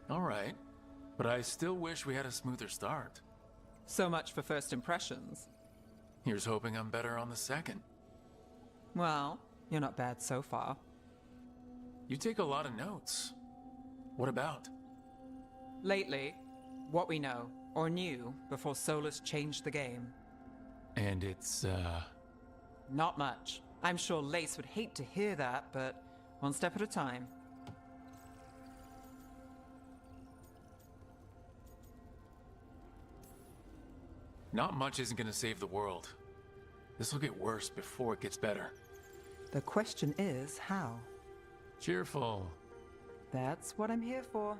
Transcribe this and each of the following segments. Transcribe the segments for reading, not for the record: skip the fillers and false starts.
All right, but I still wish we had a smoother start. So much for first impressions. Here's hoping I'm better on the second. Well, you're not bad so far. You take a lot of notes. What about? Lately, what we know, or knew, before Solus changed the game. And it's, Not much. I'm sure Lace would hate to hear that, but one step at a time. not much isn't gonna save the world. This will get worse before it gets better. The question is, how? Cheerful. That's what I'm here for.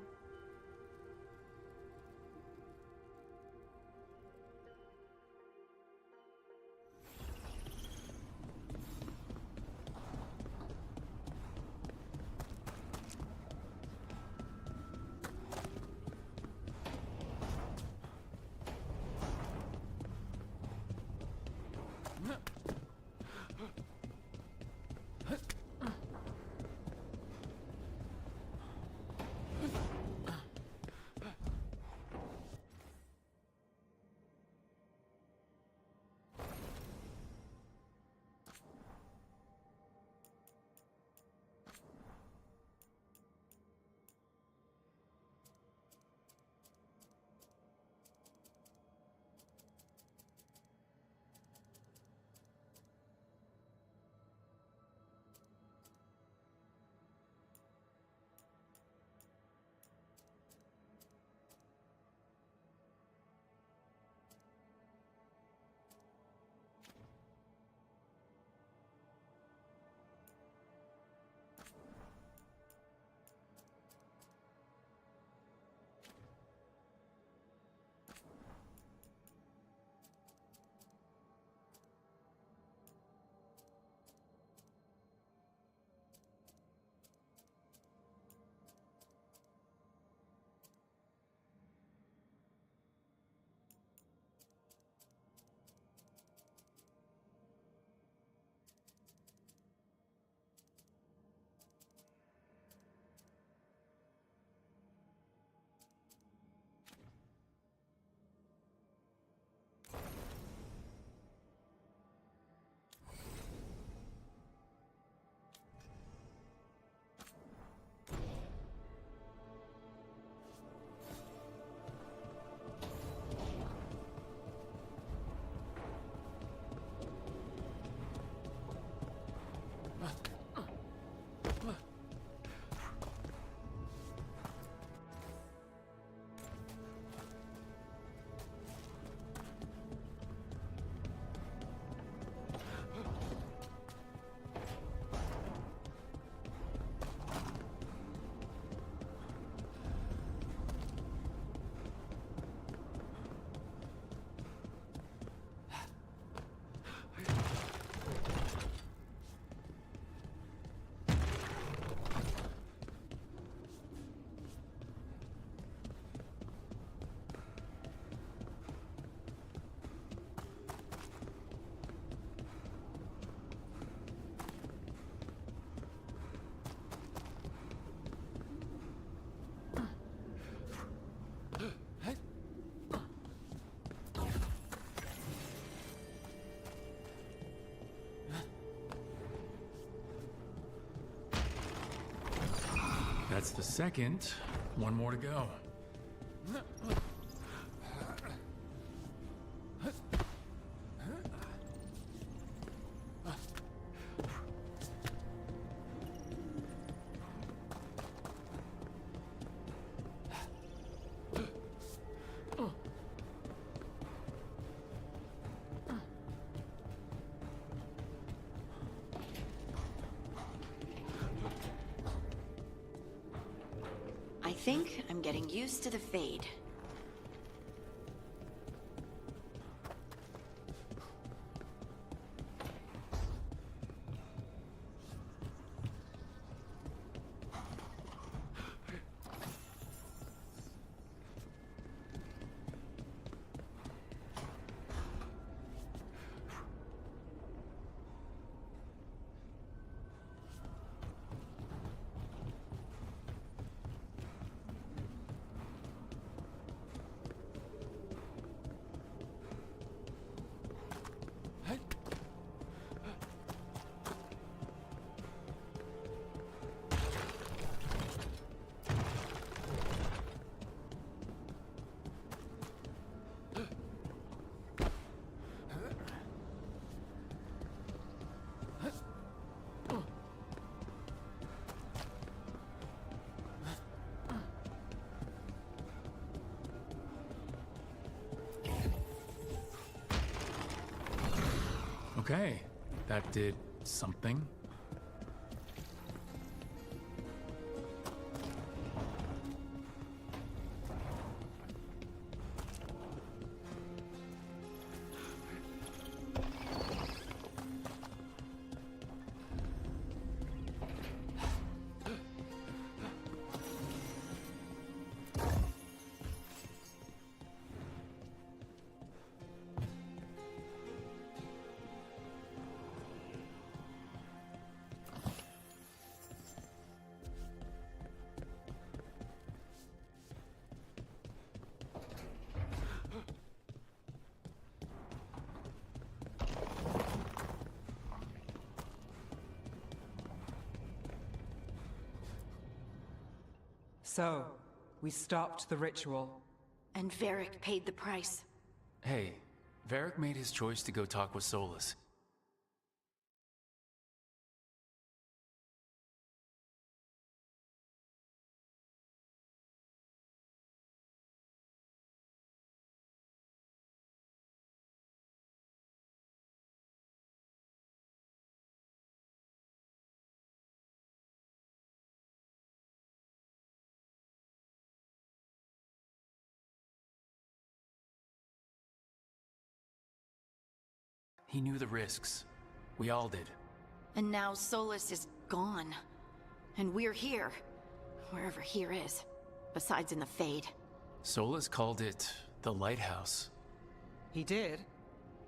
That's the second. One more to go. I think I'm getting used to the fade. Okay, that did something. So, we stopped the ritual. And Varric paid the price. Hey, Varric made his choice to go talk with Solus. He knew the risks. We all did. And now Solus is gone. And we're here. Wherever here is. Besides in the Fade. Solus called it the Lighthouse. He did?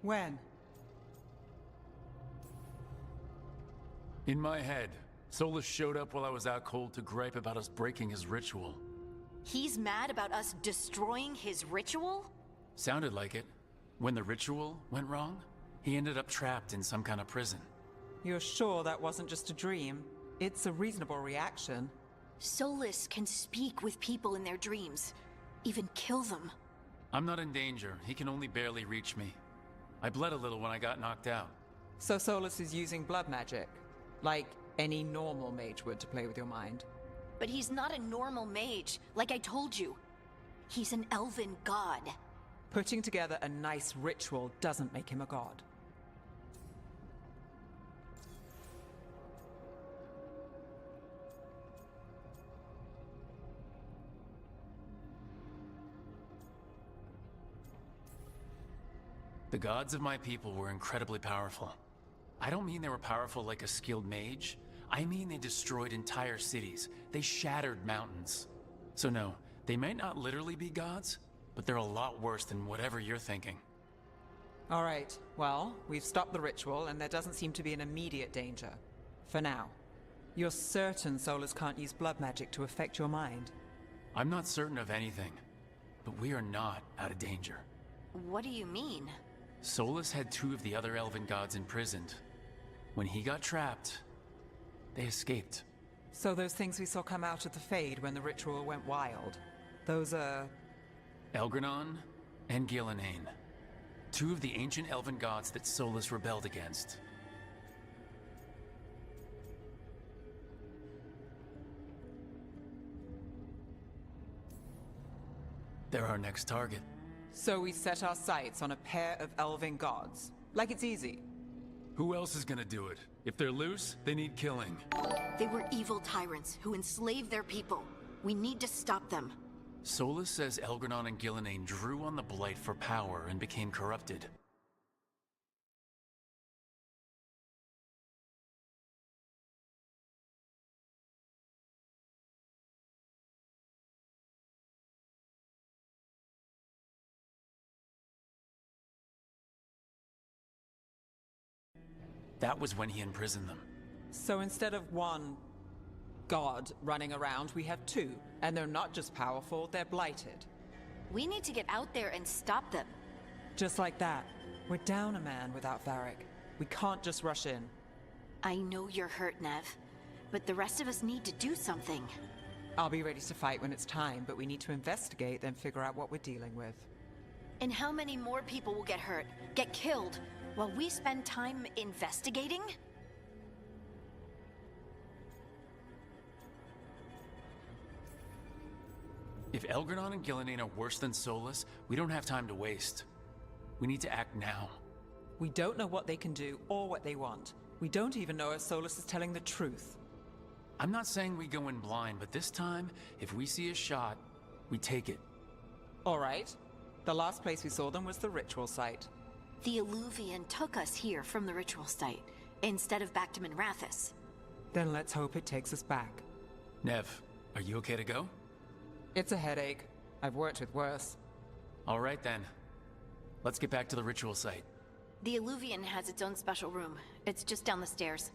When? In my head, Solus showed up while I was out cold to gripe about us breaking his ritual. He's mad about us destroying his ritual? Sounded like it. When the ritual went wrong, he ended up trapped in some kind of prison. You're sure that wasn't just a dream? It's a reasonable reaction. Solus can speak with people in their dreams. Even kill them. I'm not in danger. He can only barely reach me. I bled a little when I got knocked out. So Solus is using blood magic? Like any normal mage would to play with your mind? But he's not a normal mage, like I told you. He's an elven god. Putting together a nice ritual doesn't make him a god. The gods of my people were incredibly powerful. I don't mean they were powerful like a skilled mage. I mean they destroyed entire cities. They shattered mountains. So no, they might not literally be gods, but they're a lot worse than whatever you're thinking. All right, well, we've stopped the ritual and there doesn't seem to be an immediate danger. For now. You're certain Solus can't use blood magic to affect your mind? I'm not certain of anything, but we are not out of danger. What do you mean? Solus had two of the other elven gods imprisoned. When he got trapped, they escaped. So those things we saw come out of the Fade when the ritual went wild, those are... Elgranon and Gillenane. Two of the ancient elven gods that Solus rebelled against. They're our next target. So we set our sights on a pair of elven gods. Like it's easy. Who else is gonna do it? If they're loose, they need killing. They were evil tyrants who enslaved their people. We need to stop them. Solus says Elgranon and Gillenane drew on the Blight for power and became corrupted. That was when he imprisoned them. So instead of one god running around, we have two. And they're not just powerful, they're blighted. We need to get out there and stop them. Just like that. We're down a man without Varric. We can't just rush in. I know you're hurt, Nev, but the rest of us need to do something. I'll be ready to fight when it's time, but we need to investigate, then figure out what we're dealing with. And how many more people will get hurt, get killed, while we spend time investigating? If Elgranon and Gillenane are worse than Solus, we don't have time to waste. We need to act now. We don't know what they can do or what they want. We don't even know if Solus is telling the truth. I'm not saying we go in blind, but this time, if we see a shot, we take it. All right. The last place we saw them was the ritual site. The Illuvian took us here from the ritual site, instead of back to Minrathous. Then let's hope it takes us back. Nev, are you okay to go? It's a headache. I've worked with worse. All right then. Let's get back to the ritual site. The Illuvian has its own special room. It's just down the stairs.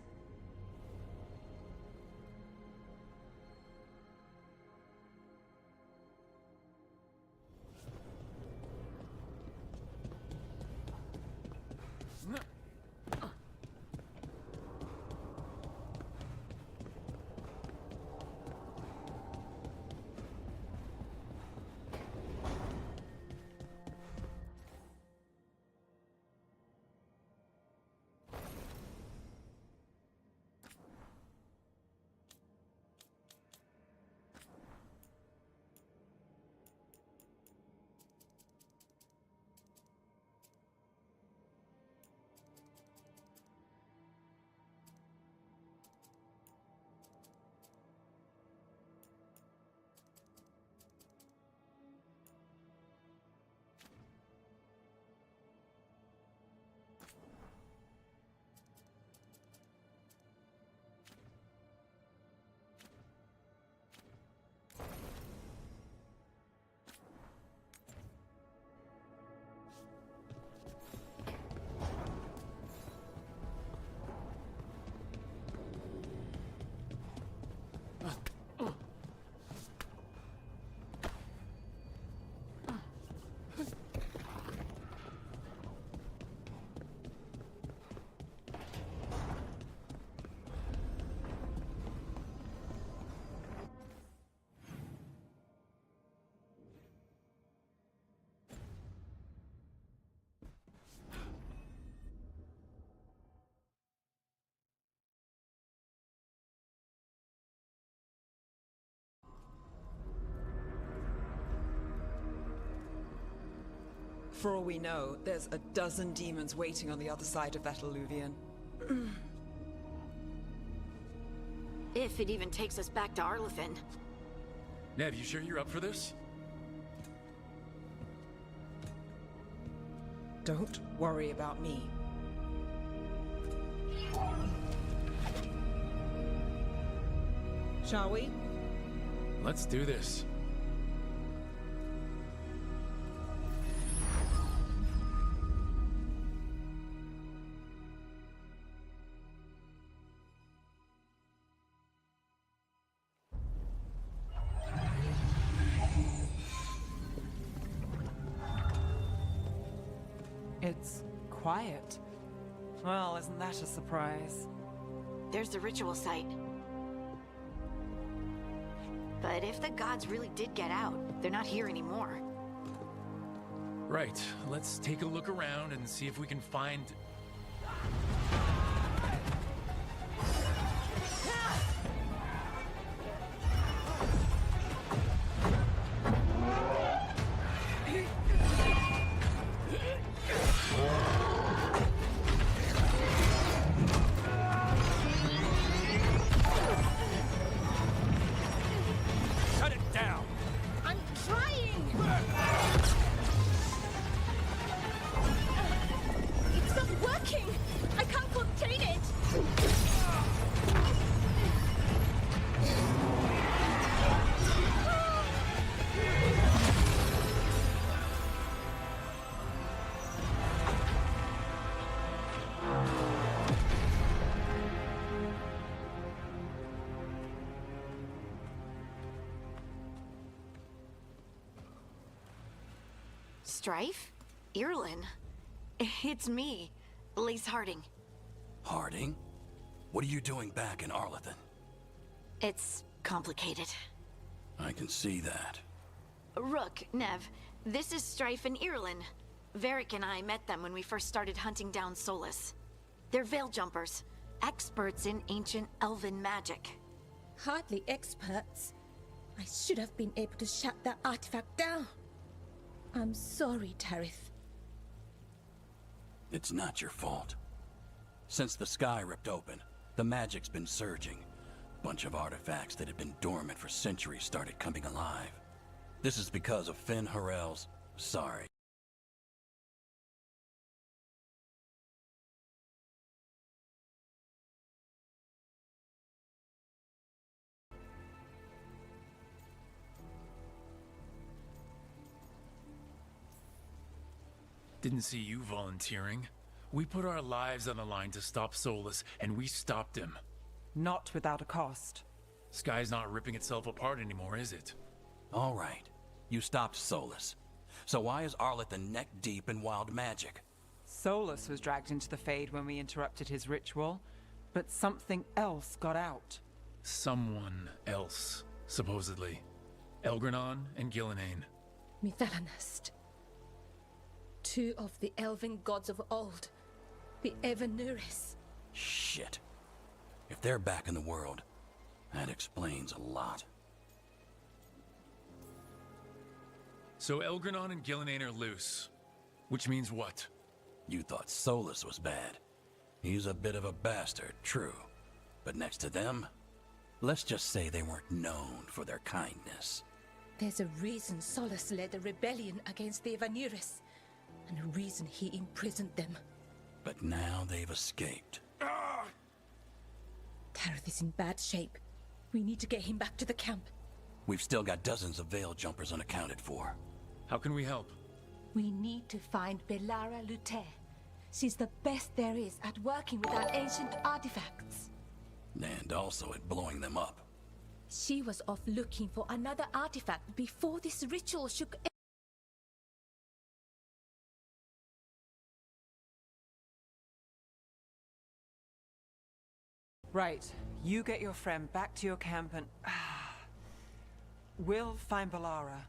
For all we know, there's a dozen demons waiting on the other side of that Illuvian. If it even takes us back to Arlethan. Nev, you sure you're up for this? Don't worry about me. Shall we? Let's do this. It's quiet. Well, isn't that a surprise? There's the ritual site. But if the gods really did get out, they're not here anymore. Right, let's take a look around and see if we can find... Strife? Irlin? It's me, Lace Harding. Harding? What are you doing back in Arlethan? It's complicated. I can see that. Rook, Nev, this is Strife and Irlin. Varric and I met them when we first started hunting down Solus. They're veil jumpers, experts in ancient elven magic. Hardly experts. I should have been able to shut that artifact down. I'm sorry, Tarith. It's not your fault. Since the sky ripped open, the magic's been surging. Bunch of artifacts that had been dormant for centuries started coming alive. This is because of Finn Harrell's... Sorry. Didn't see you volunteering. We put our lives on the line to stop Solus, and we stopped him. Not without a cost. Sky's not ripping itself apart anymore, is it? All right. You stopped Solus. So why is Arleth neck deep in wild magic? Solus was dragged into the Fade when we interrupted his ritual, but something else got out. Someone else, supposedly. Elgranon and Gillenane. Mithalanast. Two of the elven gods of old. The Evanuris. Shit. If they're back in the world, that explains a lot. So Elgranon and Gillenane are loose. Which means what? You thought Solus was bad. He's a bit of a bastard, true. But next to them, let's just say they weren't known for their kindness. There's a reason Solus led a rebellion against the Evanuris, and a reason he imprisoned them. But now they've escaped. Tareth is in bad shape. We need to get him back to the camp. We've still got dozens of Veil Jumpers unaccounted for. How can we help? We need to find Belara Luther. She's the best there is at working with our ancient artifacts. And also at blowing them up. She was off looking for another artifact before this ritual shook. Right. You get your friend back to your camp and... we'll find Belara.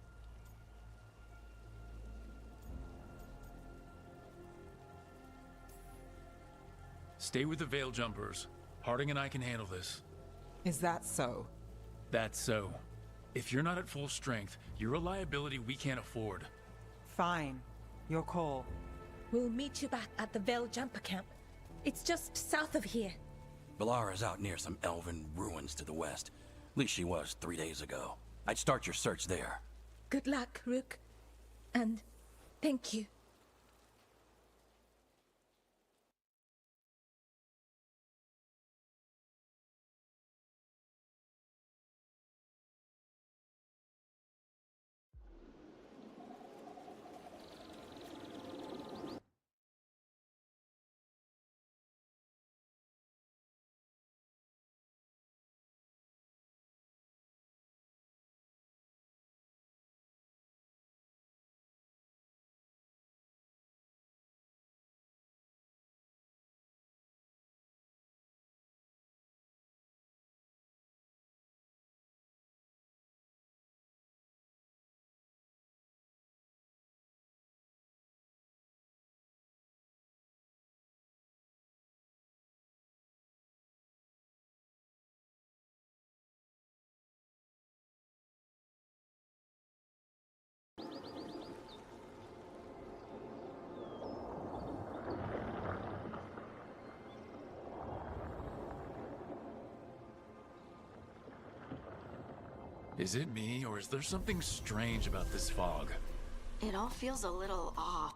Stay with the Veil Jumpers. Harding and I can handle this. Is that so? That's so. If you're not at full strength, you're a liability we can't afford. Fine. Your call. We'll meet you back at the Veil Jumper camp. It's just south of here. Belara's out near some elven ruins to the west. At least she was 3 days ago. I'd start your search there. Good luck, Rook. And thank you. Is it me, or is there something strange about this fog? It all feels a little off.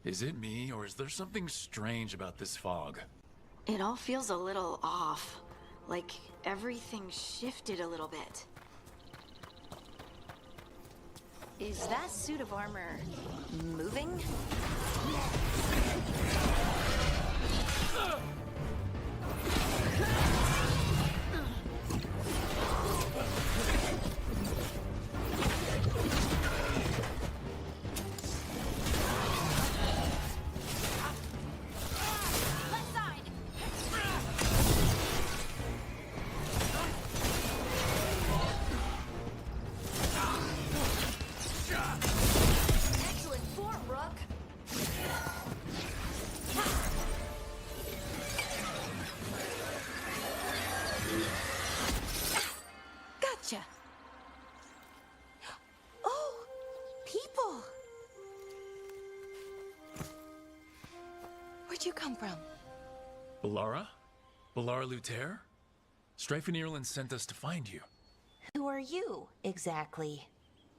Is it me, or is there something strange about this fog? It all feels a little off. Like everything shifted a little bit. Is that suit of armor moving? Gotcha. Oh, people. Where'd you come from? Bellara? Bellara Luther? Strife and Ireland sent us to find you. Who are you, exactly?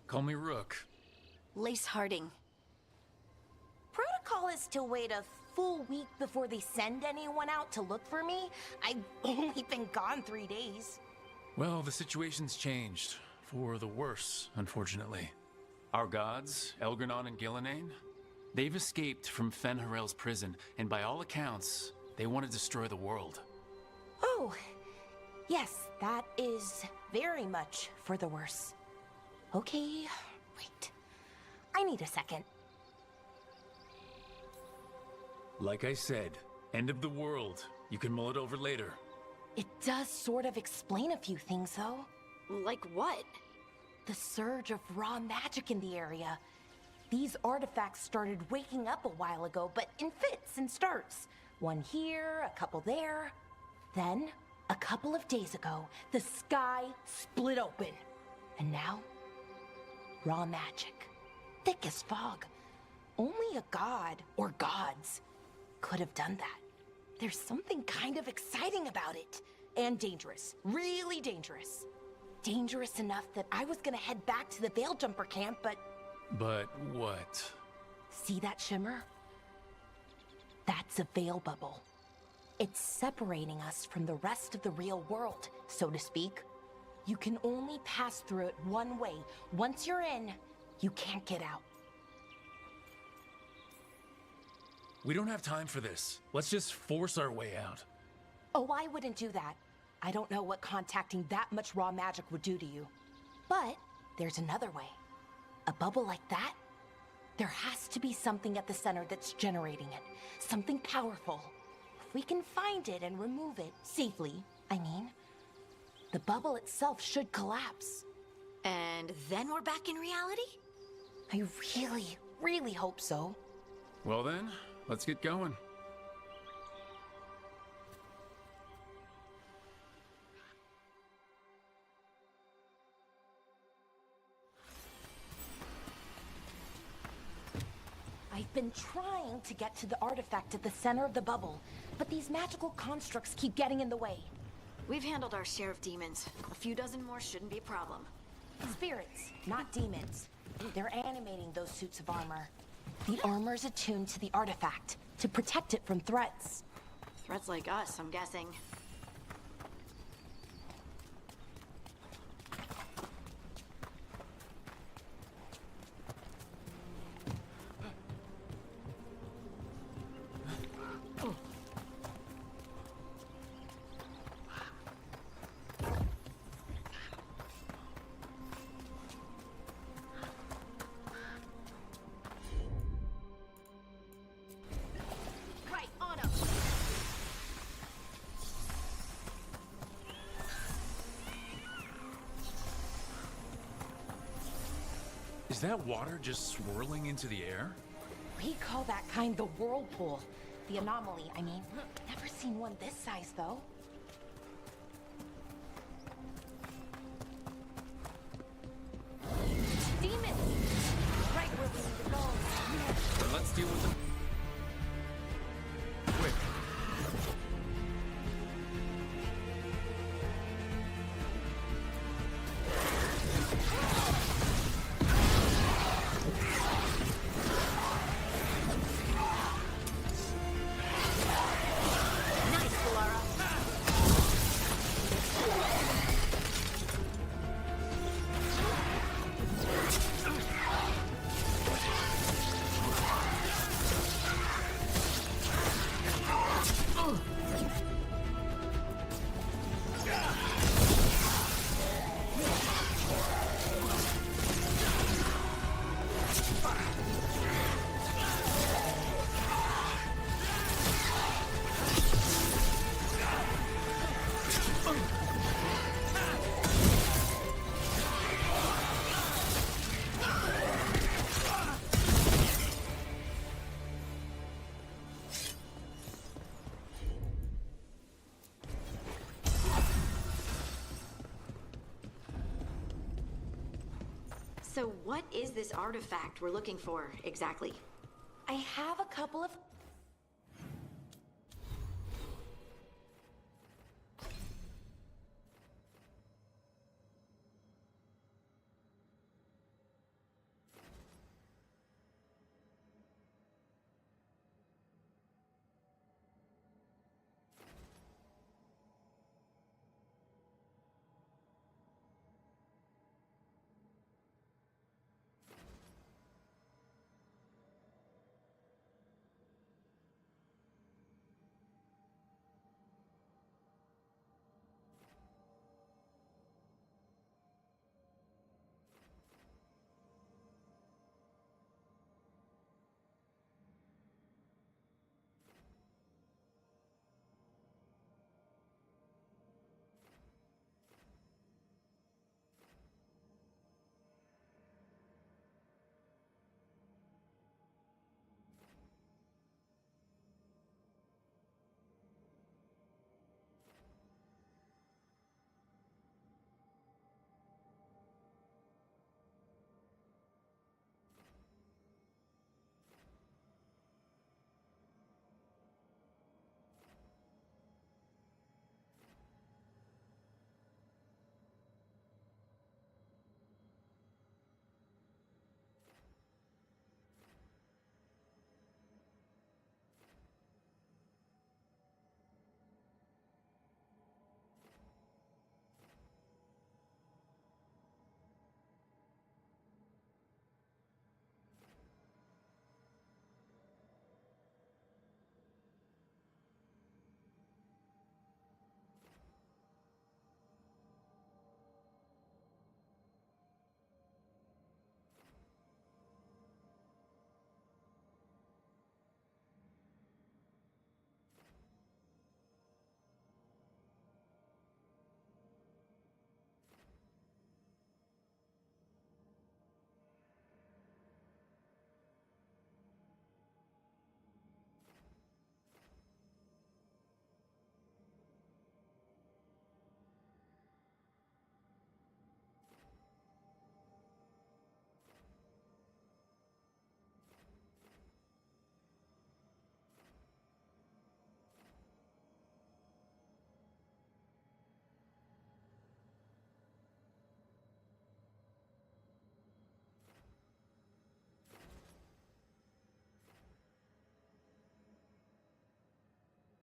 Call me Rook. Lace Harding. Protocol is to wait a full week before they send anyone out to look for me. I've only been gone 3 days. Well, the situation's changed. For the worse, unfortunately. Our gods, Elgranon and Gillenane, they've escaped from Fen'Harel's prison, and by all accounts, they want to destroy the world. Oh, yes, that is very much for the worse. Okay, wait. I need a second. Like I said, end of the world. You can mull it over later. It does sort of explain a few things, though. Like what? The surge of raw magic in the area. These artifacts started waking up a while ago, but in fits and starts. One here, a couple there. Then, a couple of days ago, the sky split open. And now, raw magic. Thick as fog. Only a god, or gods, could have done that. There's something kind of exciting about it. And dangerous. Really dangerous. Dangerous enough that I was gonna head back to the Veilguard camp, but... But what? See that shimmer? That's a veil bubble. It's separating us from the rest of the real world, so to speak. You can only pass through it one way. Once you're in, you can't get out. We don't have time for this. Let's just force our way out. Oh, I wouldn't do that. I don't know what contacting that much raw magic would do to you. But there's another way. A bubble like that? There has to be something at the center that's generating it. Something powerful. If we can find it and remove it, safely, I mean, the bubble itself should collapse. And then we're back in reality? I really, really hope so. Well then, let's get going. I've been trying to get to the artifact at the center of the bubble, but these magical constructs keep getting in the way. We've handled our share of demons. A few dozen more shouldn't be a problem. Spirits, not demons. They're animating those suits of armor. The armor's attuned to the artifact, to protect it from threats. Threats like us, I'm guessing. Right, on up! Is that water just swirling into the air? We call that kind the whirlpool. The anomaly, I mean. Never seen one this size, though. Demons! Right where we need to go. Then let's deal with them. Quick. So what is this artifact we're looking for, exactly? I have a couple of